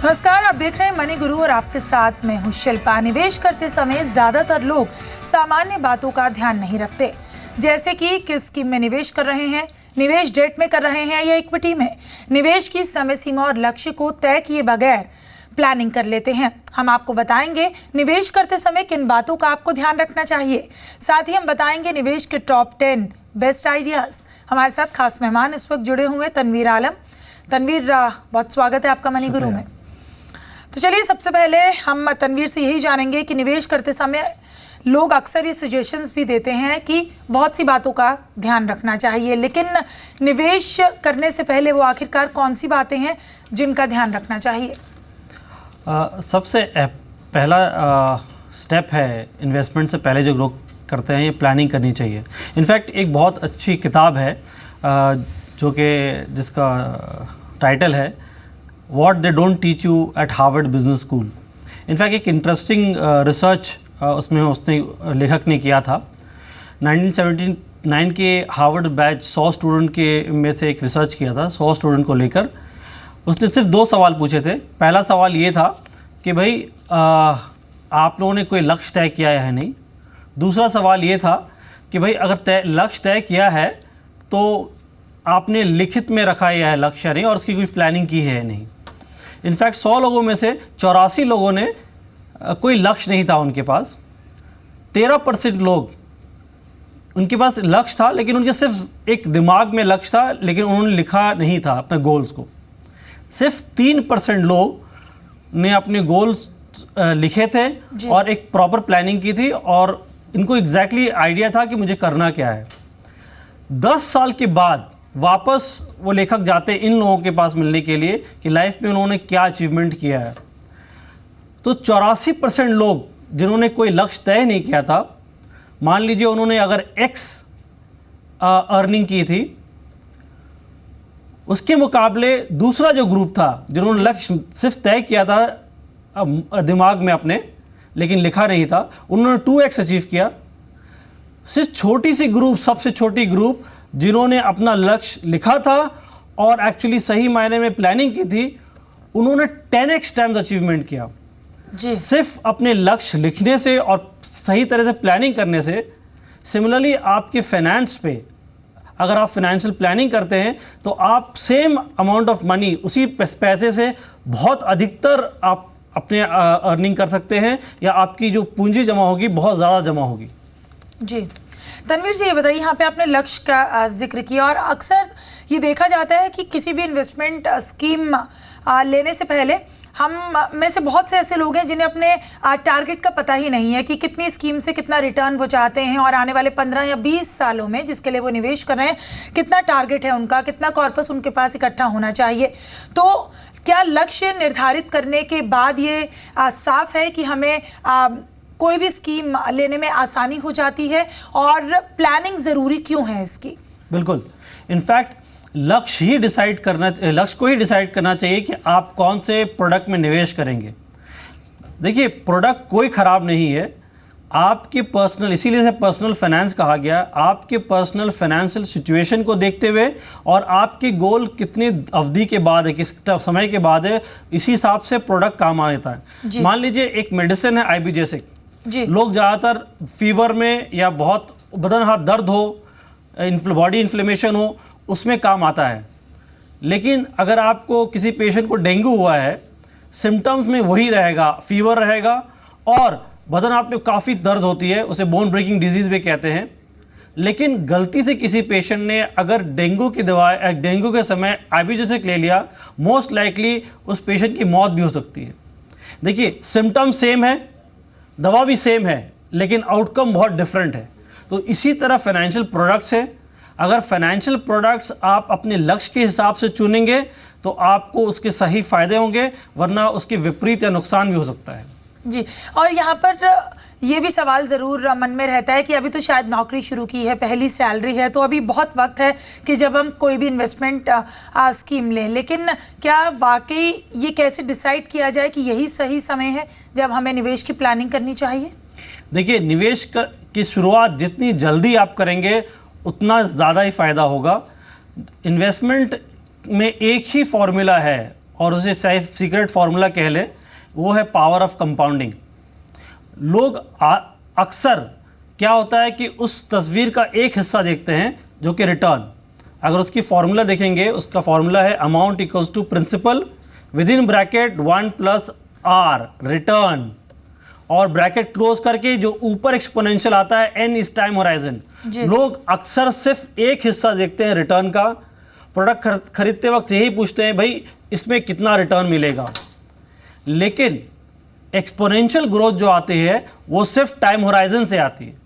नमस्कार, आप देख रहे हैं मनी गुरु और आपके साथ मैं हूं शिल्पा। निवेश करते समय ज्यादातर लोग सामान्य बातों का ध्यान नहीं रखते, जैसे कि किस स्कीम में निवेश कर रहे हैं, निवेश डेट में कर रहे हैं या इक्विटी में। निवेश की समय सीमा और लक्ष्य को तय किए बगैर प्लानिंग कर लेते हैं। हम आपको बताएंगे निवेश करते समय किन बातों का आपको ध्यान रखना चाहिए। साथ ही हम बताएंगे निवेश के टॉप 10 बेस्ट आइडियाज। हमारे साथ खास मेहमान इस वक्त जुड़े हुए तनवीर आलम। तनवीर, बहुत स्वागत है आपका मनी गुरु में। तो चलिए, सबसे पहले हम तनवीर से यही जानेंगे कि निवेश करते समय लोग अक्सर ये सजेशंस भी देते हैं कि बहुत सी बातों का ध्यान रखना चाहिए, लेकिन निवेश करने से पहले वो आखिरकार कौन सी बातें हैं जिनका ध्यान रखना चाहिए? सबसे पहला स्टेप है इन्वेस्टमेंट से पहले जो लोग करते हैं, ये प्लानिंग करनी चाहिए। इनफैक्ट एक बहुत अच्छी किताब है जो कि जिसका टाइटल है what they don't teach you eight Harvard business school. In fact एक इंटरेस्टिंग रिसर्च उसमें उसने लेखक ने किया था। 1979 के हार्वर्ड बैच 100 स्टूडेंट के में से एक रिसर्च किया था, 100 स्टूडेंट को लेकर। उसने सिर्फ 2 सवाल पूछे थे। पहला सवाल ये था कि भाई आप लोगों ने कोई लक्ष्य तय किया है नहीं। दूसरा सवाल ये था कि भाई अगर लक्ष्य तय किया है तो आपने लिखित में रखा है लक्ष्य नहीं और उसकी कोई प्लानिंग की है नहीं। इनफैक्ट 100 लोगों में से 84 लोगों ने कोई लक्ष्य नहीं था उनके पास। 13% लोग उनके पास लक्ष्य था, लेकिन उनके सिर्फ एक दिमाग में लक्ष्य था, लेकिन उन्होंने लिखा नहीं था अपने गोल्स को। सिर्फ 3% लोग ने अपने गोल्स लिखे थे और एक प्रॉपर प्लानिंग की थी और इनको एग्जैक्टली आइडिया था कि मुझे करना क्या है। 10 साल के बाद वापस वो लेखक जाते इन लोगों के पास मिलने के लिए कि लाइफ में उन्होंने क्या अचीवमेंट किया है। तो 84% लोग जिन्होंने कोई लक्ष्य तय नहीं किया था, मान लीजिए उन्होंने अगर X अर्निंग की थी, उसके मुकाबले दूसरा जो ग्रुप था जिन्होंने लक्ष्य सिर्फ तय किया था दिमाग में अपने, लेकिन लिखा नहीं था, उन्होंने 2x अचीव किया। सिर्फ छोटी सी ग्रुप, सबसे छोटी ग्रुप जिन्होंने अपना लक्ष्य लिखा था और एक्चुअली सही मायने में प्लानिंग की थी, उन्होंने 10x टाइम्स अचीवमेंट किया जी। सिर्फ अपने लक्ष्य लिखने से और सही तरह से प्लानिंग करने से। सिमिलरली आपके फाइनेंस पे अगर आप फाइनेंशियल प्लानिंग करते हैं तो आप सेम अमाउंट ऑफ मनी, उसी पैसे से बहुत अधिकतर आप अपने अर्निंग कर सकते हैं, या आपकी जो पूंजी जमा होगी बहुत ज़्यादा जमा होगी। जी तनवीर जी, ये बताइए, यहाँ पे आपने लक्ष्य का जिक्र किया और अक्सर ये देखा जाता है कि किसी भी इन्वेस्टमेंट स्कीम लेने से पहले हम में से बहुत से ऐसे लोग हैं जिन्हें अपने टारगेट का पता ही नहीं है कि कितनी स्कीम से कितना रिटर्न वो चाहते हैं और आने वाले 15 या 20 सालों में जिसके लिए वो निवेश कर रहे हैं कितना टारगेट है उनका, कितना कॉर्पस उनके पास इकट्ठा होना चाहिए। तो क्या लक्ष्य निर्धारित करने के बाद ये साफ है कि हमें कोई भी स्कीम लेने में आसानी हो जाती है, और प्लानिंग ज़रूरी क्यों है इसकी? बिल्कुल। इनफैक्ट लक्ष्य को ही डिसाइड करना चाहिए कि आप कौन से प्रोडक्ट में निवेश करेंगे। देखिए, प्रोडक्ट कोई ख़राब नहीं है, आपके पर्सनल, इसीलिए से पर्सनल फाइनेंस कहा गया, आपके पर्सनल फाइनेंशियल सिचुएशन को देखते हुए और आपके गोल कितनी अवधि के बाद है, किस समय के बाद है, इसी हिसाब से प्रोडक्ट काम आता है। मान लीजिए एक मेडिसिन है आइबुजेसिक। लोग ज़्यादातर फीवर में या बहुत बदन हाथ दर्द हो, बॉडी इन्फ्लेमेशन हो, उसमें काम आता है। लेकिन अगर आपको किसी पेशेंट को डेंगू हुआ है, सिम्टम्स में वही रहेगा, फीवर रहेगा और बदन हाथ में काफ़ी दर्द होती है, उसे बोन ब्रेकिंग डिजीज़ भी कहते हैं। लेकिन गलती से किसी पेशेंट ने अगर डेंगू के समय आइबुजेसिक ले लिया, मोस्ट लाइकली उस पेशेंट की मौत भी हो सकती है। देखिए, सिम्टम सेम है, दवा भी सेम है, लेकिन आउटकम बहुत डिफरेंट है। तो इसी तरह फाइनेंशियल प्रोडक्ट्स है। अगर फाइनेंशियल प्रोडक्ट्स आप अपने लक्ष्य के हिसाब से चुनेंगे तो आपको उसके सही फायदे होंगे, वरना उसके विपरीत या नुकसान भी हो सकता है। जी, और यहाँ पर ये भी सवाल ज़रूर मन में रहता है कि अभी तो शायद नौकरी शुरू की है, पहली सैलरी है, तो अभी बहुत वक्त है कि जब हम कोई भी इन्वेस्टमेंट स्कीम लें। लेकिन क्या वाकई ये कैसे डिसाइड किया जाए कि यही सही समय है जब हमें निवेश की प्लानिंग करनी चाहिए? देखिए, निवेश की शुरुआत जितनी जल्दी आप करेंगे उतना ज़्यादा ही फ़ायदा होगा। इन्वेस्टमेंट में एक ही फॉर्मूला है और उसे सीक्रेट फार्मूला कह ले, वो है पावर ऑफ कंपाउंडिंग। लोग अक्सर क्या होता है कि उस तस्वीर का एक हिस्सा देखते हैं जो कि रिटर्न। अगर उसकी फार्मूला देखेंगे, उसका फार्मूला है amount equals to principal with in bracket 1 plus R return, और ब्रैकेट क्लोज करके जो ऊपर एक्सपोनेंशियल आता है एन इस टाइम होराइजन। लोग अक्सर सिर्फ एक हिस्सा देखते हैं रिटर्न का। प्रोडक्ट खरीदते वक्त यही पूछते हैं भाई इसमें कितना रिटर्न मिलेगा, लेकिन एक्सपोनेंशियल ग्रोथ जो आती है वो सिर्फ टाइम होराइजन से आती है।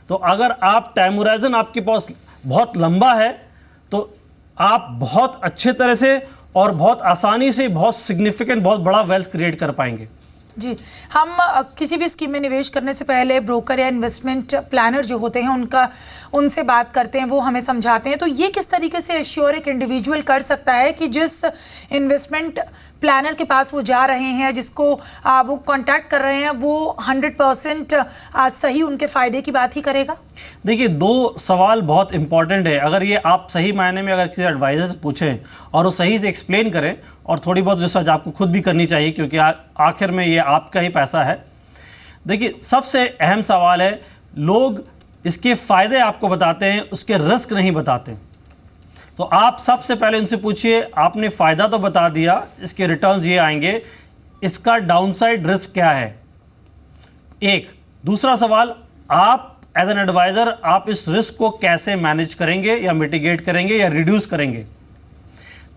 तो अगर आप टाइम होराइजन आपके पास बहुत लंबा है तो आप बहुत अच्छे तरह से और बहुत आसानी से बहुत सिग्निफिकेंट, बहुत बड़ा वेल्थ क्रिएट कर पाएंगे। जी, हम किसी भी स्कीम में निवेश करने से पहले ब्रोकर या इन्वेस्टमेंट प्लानर जो होते हैं उनसे बात करते हैं, वो हमें समझाते हैं। तो ये किस तरीके से एश्योर एक इंडिविजुअल कर सकता है कि जिस इन्वेस्टमेंट प्लानर के पास वो जा रहे हैं, जिसको वो कांटेक्ट कर रहे हैं, वो 100% सही उनके फ़ायदे की बात ही करेगा? देखिए, दो सवाल बहुत इंपॉर्टेंट है। अगर ये आप सही मायने में अगर किसी एडवाइज़र से पूछें और वो सही से एक्सप्लेन करें, और थोड़ी बहुत रिसर्च आपको खुद भी करनी चाहिए क्योंकि आखिर में ये आपका ही पैसा है। देखिए, सबसे अहम सवाल है, लोग इसके फ़ायदे आपको बताते हैं, उसके रिस्क नहीं बताते। तो आप सबसे पहले उनसे पूछिए, आपने फ़ायदा तो बता दिया, इसके रिटर्न्स ये आएंगे, इसका डाउनसाइड रिस्क क्या है? एक दूसरा सवाल, आप एज एन एडवाइज़र आप इस रिस्क को कैसे मैनेज करेंगे या मिटिगेट करेंगे या रिड्यूस करेंगे?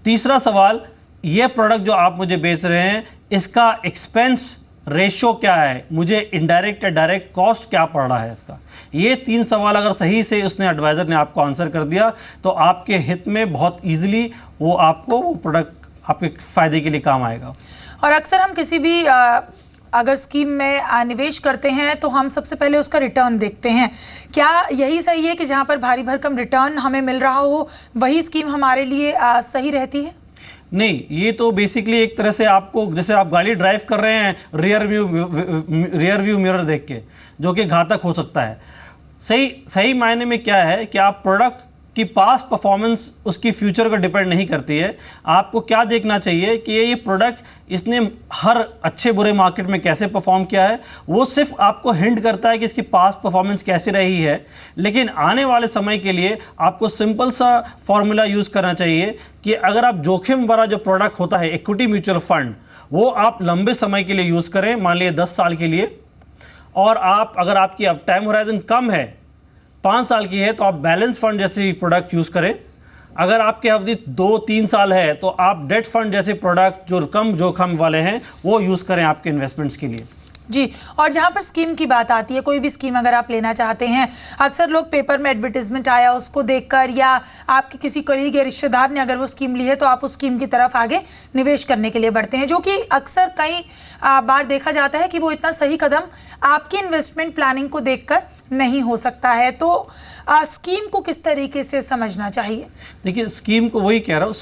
तीसरा सवाल, ये प्रोडक्ट जो आप मुझे बेच रहे हैं इसका एक्सपेंस रेशो क्या है, मुझे इनडायरेक्ट या डायरेक्ट कॉस्ट क्या पड़ रहा है इसका? ये 3 सवाल अगर सही से उसने एडवाइज़र ने आपको आंसर कर दिया तो आपके हित में बहुत ईजिली वो आपको वो प्रोडक्ट आपके फ़ायदे के लिए काम आएगा। और अक्सर हम किसी भी अगर स्कीम में निवेश करते हैं तो हम सबसे पहले उसका रिटर्न देखते हैं। क्या यही सही है कि जहाँ पर भारी भरकम रिटर्न हमें मिल रहा हो वही स्कीम हमारे लिए सही रहती है? नहीं, ये तो बेसिकली एक तरह से आपको, जैसे आप गाड़ी ड्राइव कर रहे हैं रियर व्यू मिरर देख के, जो कि घातक हो सकता है। सही मायने में क्या है कि आप प्रोडक्ट की पास्ट परफॉर्मेंस उसकी फ्यूचर को डिपेंड नहीं करती है। आपको क्या देखना चाहिए कि ये प्रोडक्ट इसने हर अच्छे बुरे मार्केट में कैसे परफॉर्म किया है, वो सिर्फ आपको हिंट करता है कि इसकी पास्ट परफॉर्मेंस कैसी रही है। लेकिन आने वाले समय के लिए आपको सिंपल सा फॉर्मूला यूज़ करना चाहिए कि अगर आप जोखिम भरा जो प्रोडक्ट होता है इक्विटी म्यूचुअल फंड, वो आप लंबे समय के लिए यूज़ करें, मान लीजिए 10 साल के लिए, और आप अगर आपकी अब टाइम होराइजन कम है, 5 साल की है, तो आप बैलेंस फंड जैसे प्रोडक्ट यूज़ करें। अगर आपकी अवधि 2-3 साल है तो आप डेट फंड जैसे प्रोडक्ट जो कम जोखिम वाले हैं वो यूज़ करें आपके इन्वेस्टमेंट्स के लिए। जी, और जहाँ पर स्कीम की बात आती है, कोई भी स्कीम अगर आप लेना चाहते हैं, अक्सर लोग पेपर में एडवर्टीजमेंट आया उसको देखकर, या आपके किसी कलीग या रिश्तेदार ने अगर वो स्कीम ली है तो आप उस स्कीम की तरफ आगे निवेश करने के लिए बढ़ते हैं, जो कि अक्सर कई बार देखा जाता है कि वो इतना सही कदम आपकी इन्वेस्टमेंट प्लानिंग को देखकर नहीं हो सकता है। तो स्कीम को किस तरीके से समझना चाहिए? देखिए, स्कीम को वही कह रहा हूँ,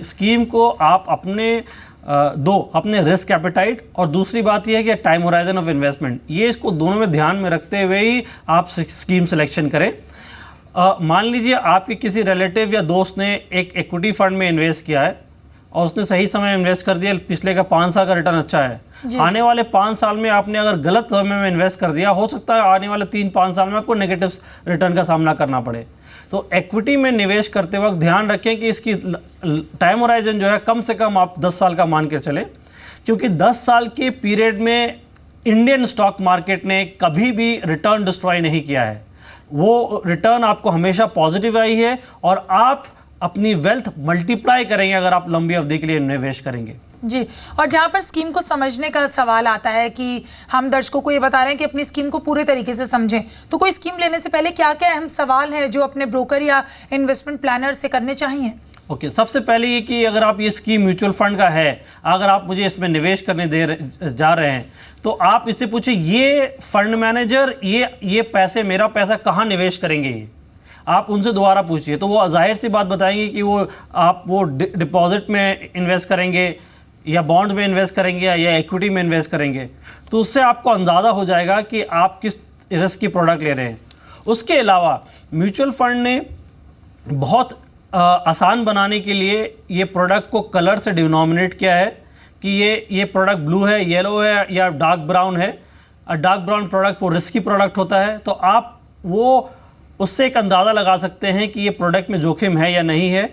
स्कीम को आप अपने रिस्क एपेटाइट और दूसरी बात यह है कि टाइम होराइजन ऑफ इन्वेस्टमेंट, ये इसको दोनों में ध्यान में रखते हुए ही आप स्कीम सिलेक्शन करें। मान लीजिए आपके किसी रिलेटिव या दोस्त ने एक इक्विटी फंड में इन्वेस्ट किया है और उसने सही समय में इन्वेस्ट कर दिया, पिछले का 5 साल का रिटर्न अच्छा है। आने वाले 5 साल में आपने अगर गलत समय में इन्वेस्ट कर दिया, हो सकता है आने वाले 3-5 साल में आपको नेगेटिव रिटर्न का सामना करना पड़े। तो इक्विटी में निवेश करते वक्त ध्यान रखें कि इसकी टाइम होराइजन जो है कम से कम आप 10 साल का मान के चलें, क्योंकि 10 साल के पीरियड में इंडियन स्टॉक मार्केट ने कभी भी रिटर्न डिस्ट्रॉय नहीं किया है। वो रिटर्न आपको हमेशा पॉजिटिव आई है और आप अपनी वेल्थ मल्टीप्लाई करेंगे अगर आप लंबी अवधि के लिए निवेश करेंगे। जी, और जहाँ पर स्कीम को समझने का सवाल आता है कि हम दर्शकों को ये बता रहे हैं कि अपनी स्कीम को पूरे तरीके से समझें, तो कोई स्कीम लेने से पहले क्या क्या अहम सवाल हैं जो अपने ब्रोकर या इन्वेस्टमेंट प्लानर से करने चाहिए? ओके, सबसे पहले ये कि अगर आप ये स्कीम म्यूचुअल फंड का है, अगर आप मुझे इसमें निवेश करने जा रहे हैं, तो आप इससे पूछिए ये फंड मैनेजर ये पैसे, मेरा पैसा कहाँ निवेश करेंगे, ये आप उनसे दोबारा पूछिए। तो वो जाहिर सी बात बताएंगे कि आप डिपॉजिट में इन्वेस्ट करेंगे या बॉन्ड में इन्वेस्ट करेंगे या इक्विटी में इन्वेस्ट करेंगे। तो उससे आपको अंदाज़ा हो जाएगा कि आप किस रिस्क की प्रोडक्ट ले रहे हैं। उसके अलावा म्यूचुअल फंड ने बहुत आसान बनाने के लिए ये प्रोडक्ट को कलर से डिनोमिनेट किया है कि ये प्रोडक्ट ब्लू है, येलो है या डार्क ब्राउन है। डार्क ब्राउन प्रोडक्ट वो रिस्की प्रोडक्ट होता है, तो आप वो उससे एक अंदाज़ा लगा सकते हैं कि ये प्रोडक्ट में जोखिम है या नहीं है।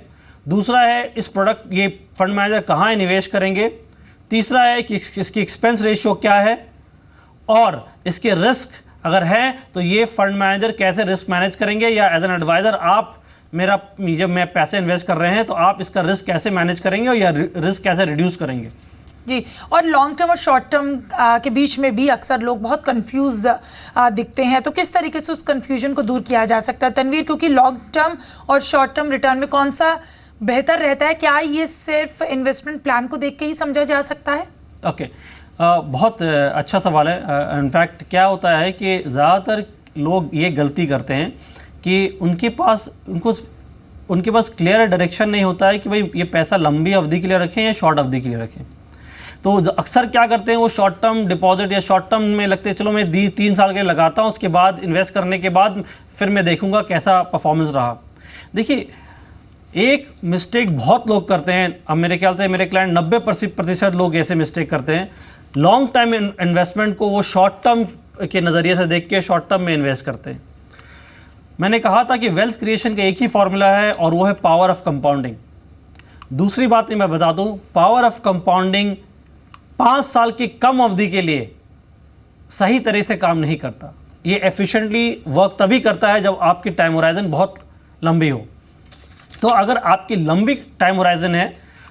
दूसरा है इस प्रोडक्ट ये फंड मैनेजर कहाँ निवेश करेंगे। तीसरा है कि इसकी एक्सपेंस रेशियो क्या है, और इसके रिस्क अगर है तो ये फंड मैनेजर कैसे रिस्क मैनेज करेंगे, या एज एन एडवाइज़र आप जब मैं पैसे इन्वेस्ट कर रहे हैं तो आप इसका रिस्क कैसे मैनेज करेंगे और या रिस्क कैसे रिड्यूस करेंगे। जी, और लॉन्ग टर्म और शॉर्ट टर्म के बीच में भी अक्सर लोग बहुत कंफ्यूज दिखते हैं, तो किस तरीके से उस कंफ्यूजन को दूर किया जा सकता है तनवीर, क्योंकि लॉन्ग टर्म और शॉर्ट टर्म रिटर्न में कौन सा बेहतर रहता है? क्या ये सिर्फ इन्वेस्टमेंट प्लान को देख के ही समझा जा सकता है? ओके, बहुत अच्छा सवाल है। इनफैक्ट क्या होता है कि ज़्यादातर लोग ये गलती करते हैं कि उनके पास क्लियर डायरेक्शन नहीं होता है कि भाई ये पैसा लंबी अवधि के लिए रखें या शॉर्ट अवधि के लिए रखें। तो अक्सर क्या करते हैं, वो शॉर्ट टर्म डिपॉजिट या शॉर्ट टर्म में लगते हैं, चलो मैं 3 साल के लिए लगाता हूँ, उसके बाद इन्वेस्ट करने के बाद फिर मैं देखूँगा कैसा परफॉर्मेंस रहा। देखिए, एक मिस्टेक बहुत लोग करते हैं, अब मेरे ख्याल से मेरे क्लाइंट 90% लोग ऐसे मिस्टेक करते हैं। लॉन्ग टर्म इन्वेस्टमेंट को वो शॉर्ट टर्म के नज़रिए से देख के शॉर्ट टर्म में इन्वेस्ट करते हैं। मैंने कहा था कि वेल्थ क्रिएशन का एक ही फॉर्मूला है और वो है पावर ऑफ कंपाउंडिंग। दूसरी बात मैं बता दूं, पावर ऑफ कंपाउंडिंग 5 साल की कम अवधि के लिए सही तरह से काम नहीं करता। ये एफिशिएंटली वर्क तभी करता है जब आपकी टाइम होराइजन बहुत लंबी हो। तो अगर आपकी लंबी टाइम होराइजन है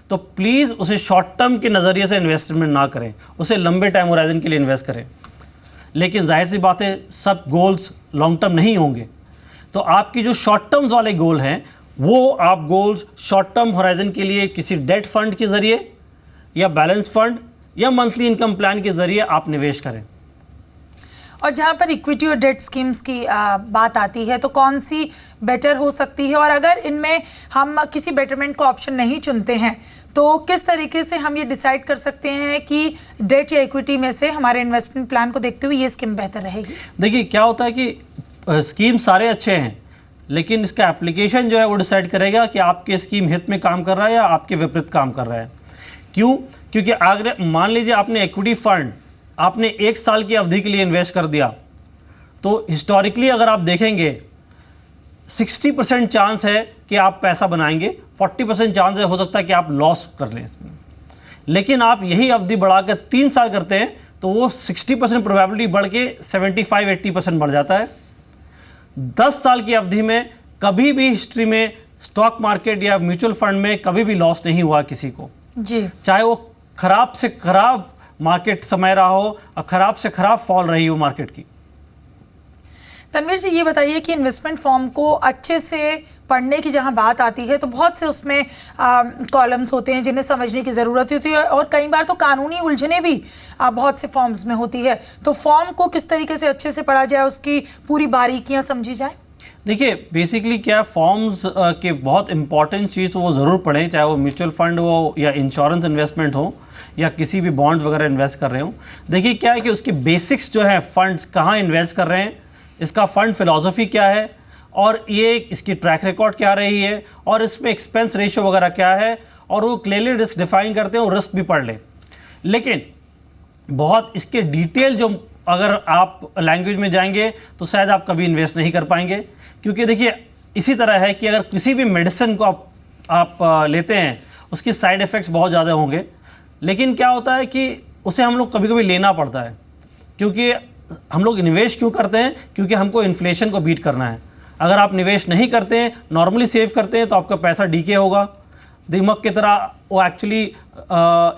तो प्लीज़ उसे शॉर्ट टर्म के नज़रिए से इन्वेस्टमेंट ना करें, उसे लंबे टाइम होराइजन के लिए इन्वेस्ट करें। लेकिन जाहिर सी बात है, सब गोल्स लॉन्ग टर्म नहीं होंगे, तो आपकी जो शॉर्ट टर्म्स वाले गोल हैं वो आप गोल्स शॉर्ट टर्म होराइजन के लिए किसी डेट फंड के ज़रिए या बैलेंस फंड या मंथली इनकम प्लान के ज़रिए आप निवेश करें। और जहाँ पर इक्विटी और डेट स्कीम्स की बात आती है तो कौन सी बेटर हो सकती है, और अगर इनमें हम किसी बेटरमेंट का ऑप्शन नहीं चुनते हैं तो किस तरीके से हम ये डिसाइड कर सकते हैं कि डेट या इक्विटी में से हमारे इन्वेस्टमेंट प्लान को देखते हुए ये स्कीम बेहतर रहेगी? देखिए, क्या होता है कि स्कीम सारे अच्छे हैं, लेकिन इसका एप्लीकेशन जो है वो डिसाइड करेगा कि आपके स्कीम हित में काम कर रहा है या आपके विपरीत काम कर रहा है। क्यों? क्योंकि अगर मान लीजिए आपने इक्विटी फंड आपने 1 साल की अवधि के लिए इन्वेस्ट कर दिया, तो हिस्टोरिकली अगर आप देखेंगे 60% चांस है कि आप पैसा बनाएंगे, 40% चांस है हो सकता है कि आप लॉस कर लें इसमें। लेकिन आप यही अवधि बढ़ाकर 3 साल करते हैं तो वो 60% प्रोबेबिलिटी बढ़ के 75-80% बढ़ जाता है। 10 साल की अवधि में कभी भी हिस्ट्री में स्टॉक मार्केट या म्यूचुअल फंड में कभी भी लॉस नहीं हुआ किसी को जी, चाहे वो खराब से खराब मार्केट समय रहा हो और खराब से खराब फॉल रही हो मार्केट की। तनवीर जी, ये बताइए कि इन्वेस्टमेंट फॉर्म को अच्छे से पढ़ने की जहां बात आती है तो बहुत से उसमें कॉलम्स होते हैं जिन्हें समझने की ज़रूरत होती है, और कई बार तो कानूनी उलझने भी बहुत से फॉर्म्स में होती है। तो फॉर्म को किस तरीके से अच्छे से पढ़ा जाए, उसकी पूरी बारीकियां समझी जाए? देखिए, बेसिकली क्या फॉर्म्स के बहुत इंपॉर्टेंट चीज़ वो ज़रूर पढ़ें, चाहे वो म्यूचुअल फंड हो या इंश्योरेंस इन्वेस्टमेंट हो या किसी भी बॉन्ड वगैरह इन्वेस्ट कर रहे हो। देखिए क्या है कि उसके बेसिक्स जो है, फंड्स कहाँ इन्वेस्ट कर रहे हैं, इसका फंड फिलॉसफी क्या है, और ये इसकी ट्रैक रिकॉर्ड क्या रही है, और इसमें एक्सपेंस रेशियो वगैरह क्या है, और वो क्लियरली रिस्क डिफाइन करते हैं और रिस्क भी पढ़ लें। लेकिन बहुत इसके डिटेल जो अगर आप लैंग्वेज में जाएंगे तो शायद आप कभी इन्वेस्ट नहीं कर पाएंगे, क्योंकि देखिए इसी तरह है कि अगर किसी भी मेडिसिन को आप लेते हैं उसकी साइड इफ़ेक्ट्स बहुत ज़्यादा होंगे, लेकिन क्या होता है कि उसे हम लोग कभी कभी लेना पड़ता है। क्योंकि हम लोग निवेश क्यों करते हैं? क्योंकि हमको इन्फ्लेशन को बीट करना है। अगर आप निवेश नहीं करते हैं, नॉर्मली सेव करते हैं, तो आपका पैसा डीके होगा, दिमाग की तरह वो एक्चुअली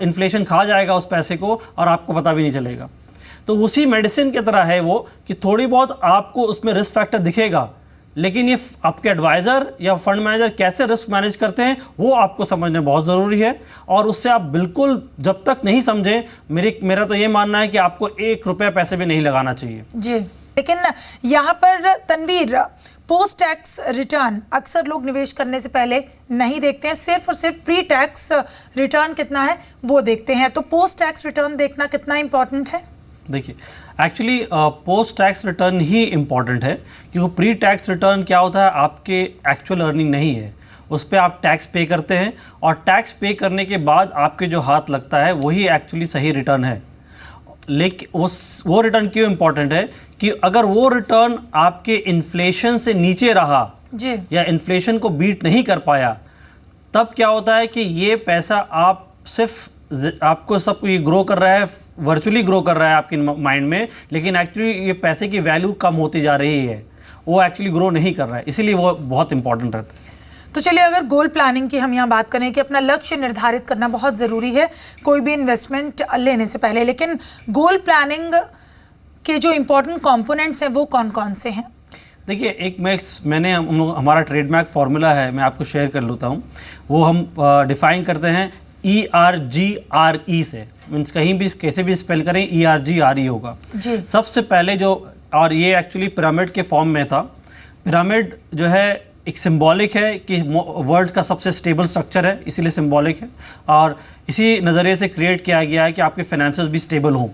इन्फ्लेशन खा जाएगा उस पैसे को और आपको पता भी नहीं चलेगा। तो उसी मेडिसिन की तरह है वो कि थोड़ी बहुत आपको उसमें रिस्क फैक्टर दिखेगा, लेकिन ये आपके एडवाइज़र या फंड मैनेजर कैसे रिस्क मैनेज करते हैं वो आपको समझना बहुत ज़रूरी है। और उससे आप बिल्कुल जब तक नहीं समझें, मेरा तो ये मानना है कि आपको 1 रुपया पैसे भी नहीं लगाना चाहिए जी। लेकिन यहाँ पर तनवीर, पोस्ट टैक्स रिटर्न अक्सर लोग निवेश करने से पहले नहीं देखते हैं, सिर्फ और सिर्फ प्री टैक्स रिटर्न कितना है वो देखते हैं। तो पोस्ट टैक्स रिटर्न देखना कितना इम्पोर्टेंट है? देखिए, एक्चुअली पोस्ट टैक्स रिटर्न ही इम्पॉर्टेंट है, क्योंकि प्री टैक्स रिटर्न क्या होता है, आपके एक्चुअल अर्निंग नहीं है, उस पर आप टैक्स पे करते हैं, और टैक्स पे करने के बाद आपके जो हाथ लगता है वही एक्चुअली सही रिटर्न है। लेकिन वो रिटर्न क्यों इम्पॉर्टेंट है कि अगर वो रिटर्न आपके इन्फ्लेशन से नीचे रहा जी, या इन्फ्लेशन को बीट नहीं कर पाया, तब क्या होता है कि ये पैसा आप सिर्फ आपको सब ये ग्रो कर रहा है, वर्चुअली ग्रो कर रहा है आपके माइंड में, लेकिन एक्चुअली ये पैसे की वैल्यू कम होती जा रही है, वो एक्चुअली ग्रो नहीं कर रहा है, इसीलिए वो बहुत इंपॉर्टेंट रहता है। तो चलिए अगर गोल प्लानिंग की हम यहाँ बात करें कि अपना लक्ष्य निर्धारित करना बहुत ज़रूरी है कोई भी इन्वेस्टमेंट लेने से पहले, लेकिन गोल प्लानिंग के जो इम्पोर्टेंट कंपोनेंट्स हैं वो कौन कौन से हैं? देखिए, एक हमारा ट्रेडमार्क फार्मूला है, मैं आपको शेयर कर लेता हूँ। वो हम डिफाइन करते हैं ERGRE से, मीन्स कहीं भी कैसे भी स्पेल करें ERGRE होगा जी। सबसे पहले जो, और ये एक्चुअली पिरामिड के फॉर्म में था। पिरामिड जो है एक सिंबॉलिक है कि वर्ल्ड का सबसे स्टेबल स्ट्रक्चर है, इसीलिए सिंबॉलिक है, और इसी नज़रिए से क्रिएट किया गया है कि आपके फाइनेंसेस भी स्टेबल हों।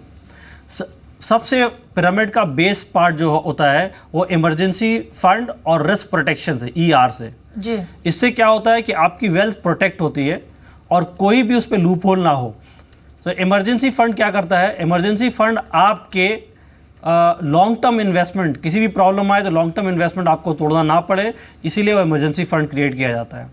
सबसे पिरामिड का बेस पार्ट जो होता है वो इमरजेंसी फंड और रिस्क प्रोटेक्शन से, ER से जी। इससे क्या होता है कि आपकी वेल्थ प्रोटेक्ट होती है और कोई भी उस पर लूप होल ना हो। तो इमरजेंसी फंड क्या करता है? इमरजेंसी फंड आपके लॉन्ग टर्म इन्वेस्टमेंट, किसी भी प्रॉब्लम आए तो लॉन्ग टर्म इन्वेस्टमेंट आपको तोड़ना ना पड़े, इसीलिए वो इमरजेंसी फंड क्रिएट किया जाता है।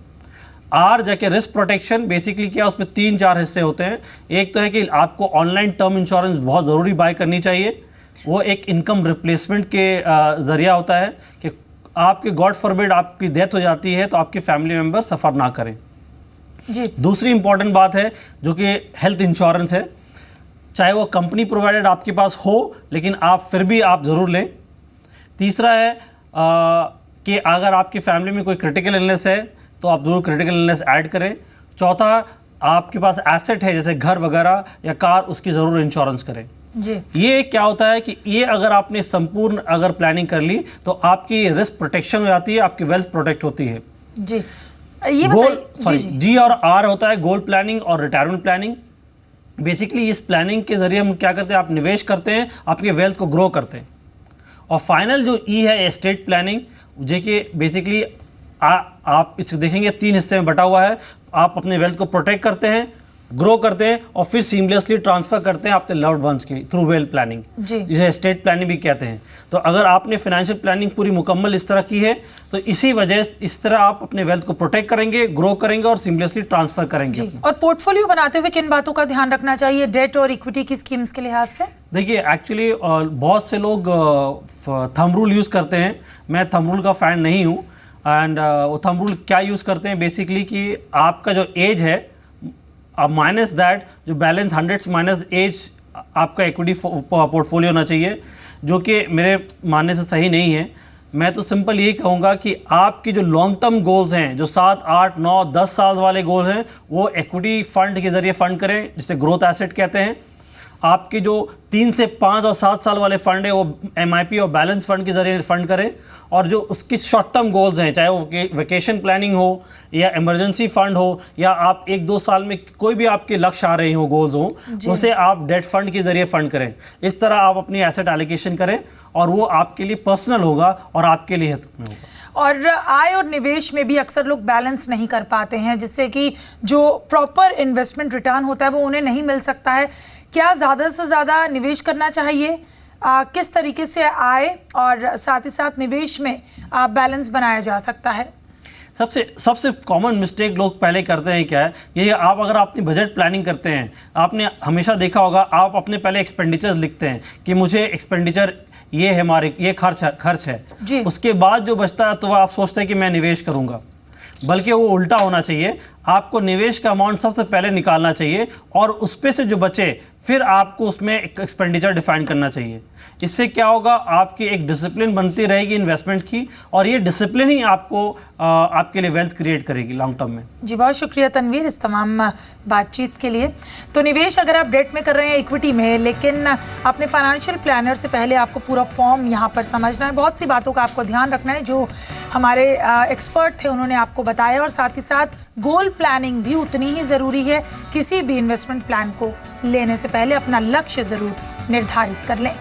आर जाके रिस्क प्रोटेक्शन, बेसिकली क्या, उसमें 3-4 हिस्से होते हैं। एक तो है कि आपको ऑनलाइन टर्म इंश्योरेंस बहुत ज़रूरी बाय करनी चाहिए, वो एक इनकम रिप्लेसमेंट के ज़रिया होता है कि आपके गॉड फॉरबिड आपकी डेथ हो जाती है तो आपके फैमिली मेम्बर सफ़र ना करें जी। दूसरी इंपॉर्टेंट बात है जो कि हेल्थ इंश्योरेंस है, चाहे वो कंपनी प्रोवाइडेड आपके पास हो लेकिन आप फिर भी आप ज़रूर लें। तीसरा है कि अगर आपकी फैमिली में कोई क्रिटिकल इलनेस है तो आप ज़रूर क्रिटिकल इलनेस ऐड करें। चौथा, आपके पास एसेट है जैसे घर वगैरह या कार, उसकी ज़रूर इंश्योरेंस करें जी। ये क्या होता है कि ये अगर आपने संपूर्ण अगर प्लानिंग कर ली तो आपकी रिस्क प्रोटेक्शन हो जाती है, आपकी वेल्थ प्रोटेक्ट होती है। जी, ये गोल बताइए। जी, जी और आर होता है गोल प्लानिंग और रिटायरमेंट प्लानिंग। बेसिकली इस प्लानिंग के जरिए हम क्या करते हैं, आप निवेश करते हैं, आपके वेल्थ को ग्रो करते हैं। और फाइनल जो ई है एस्टेट प्लानिंग, जो कि बेसिकली आप इसको देखेंगे 3 हिस्से में बटा हुआ है। आप अपने वेल्थ को प्रोटेक्ट करते हैं, ग्रो करते हैं और फिर सीमलेसली ट्रांसफर करते हैं अपने लव्ड वंस के थ्रू वेल्थ प्लानिंग, जिसे एस्टेट प्लानिंग भी कहते हैं। तो अगर आपने फाइनेंशियल प्लानिंग पूरी मुकम्मल इस तरह की है तो इसी वजह इस तरह आप अपने वेल्थ को प्रोटेक्ट करेंगे, ग्रो करेंगे और सीमलेसली ट्रांसफर करेंगे। और पोर्टफोलियो बनाते हुए किन बातों का ध्यान रखना चाहिए डेट और इक्विटी की स्कीम्स के लिहाज से? देखिए, एक्चुअली बहुत से लोग थंब रूल यूज़ करते हैं, मैं थंब रूल का फ़ैन नहीं हूँ। एंड वो थंब रूल क्या यूज़ करते हैं बेसिकली कि आपका जो एज है अब माइनस दैट जो बैलेंस 100 माइनस एज आपका इक्विटी पोर्टफोलियो होना चाहिए, जो कि मेरे मानने से सही नहीं है। मैं तो सिंपल यही कहूँगा कि आपकी जो लॉन्ग टर्म गोल्स हैं, जो 7, 8, 9, 10 साल वाले गोल्स हैं, वो इक्विटी फंड के ज़रिए फंड करें, जिसे ग्रोथ एसेट कहते हैं। आपके जो 3 से 5 और 7 साल वाले फंड है वो MIP और बैलेंस फंड के ज़रिए फंड करें। और जो उसकी शॉर्ट टर्म गोल्स हैं, चाहे वो वेकेशन प्लानिंग हो या इमरजेंसी फंड हो या आप 1-2 साल में कोई भी आपके लक्ष्य आ रहे हो, गोल्स हो, उसे आप डेट फंड के ज़रिए फंड करें। इस तरह आप अपनी एसेट एलोकेशन करें और वो आपके लिए पर्सनल होगा और आपके लिए हित में होगा। और आय और निवेश में भी अक्सर लोग बैलेंस नहीं कर पाते हैं, जिससे कि जो प्रॉपर इन्वेस्टमेंट रिटर्न होता है वो उन्हें नहीं मिल सकता है। क्या ज़्यादा से ज़्यादा निवेश करना चाहिए? किस तरीके से आय और साथ ही साथ निवेश में बैलेंस बनाया जा सकता है? सबसे कॉमन मिस्टेक लोग पहले करते हैं क्या है, ये आप अगर अपनी बजट प्लानिंग करते हैं, आपने हमेशा देखा होगा आप अपने पहले एक्सपेंडिचर लिखते हैं कि मुझे एक्सपेंडिचर ये है, हमारे ये खर्च है जी। उसके बाद जो बचता है तो आप सोचते हैं कि मैं निवेश करूंगा, बल्कि वो उल्टा होना चाहिए। आपको निवेश का अमाउंट सबसे पहले निकालना चाहिए और उस पे से जो बचे फिर आपको उसमें एक्सपेंडिचर डिफाइन करना चाहिए। इससे क्या होगा, आपकी एक डिसिप्लिन बनती रहेगी इन्वेस्टमेंट की और ये डिसिप्लिन ही आपको आपके लिए वेल्थ क्रिएट करेगी लॉन्ग टर्म में। जी, बहुत शुक्रिया तनवीर इस तमाम बातचीत के लिए। तो निवेश अगर आप डेट में कर रहे हैं, इक्विटी में, लेकिन अपने फाइनेंशियल प्लानर से पहले आपको पूरा फॉर्म यहाँ पर समझना है। बहुत सी बातों का आपको ध्यान रखना है जो हमारे एक्सपर्ट थे उन्होंने आपको बताया, और साथ ही साथ गोल प्लानिंग भी उतनी ही ज़रूरी है। किसी भी इन्वेस्टमेंट प्लान को लेने से पहले अपना लक्ष्य ज़रूर निर्धारित कर लें।